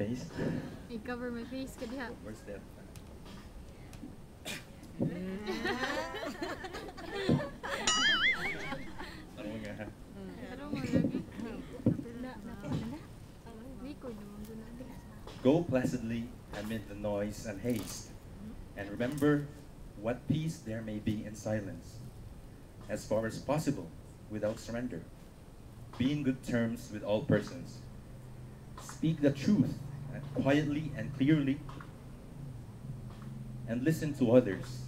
face. I cover my face ka diha. Where's that? Ano nga? Pero mo lagi. Record naman doon natin. Go placidly amid the noise and haste, and remember what peace there may be in silence, as far as possible, without surrender. Be in good terms with all persons. Speak the truth quietly and clearly, and listen to others,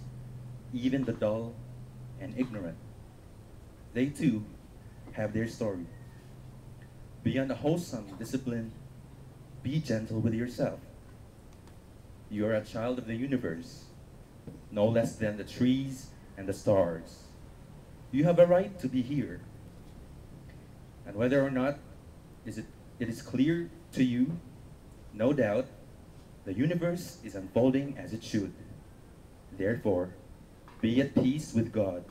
even the dull and ignorant. They too have their story. Beyond a wholesome discipline, be gentle with yourself. You are a child of the universe, no less than the trees and the stars. You have a right to be here. And whether or not it is clear to you, no doubt, the universe is unfolding as it should. Therefore, be at peace with God,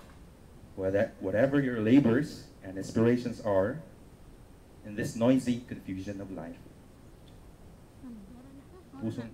whatever your labors and aspirations are in this noisy confusion of life. Pusong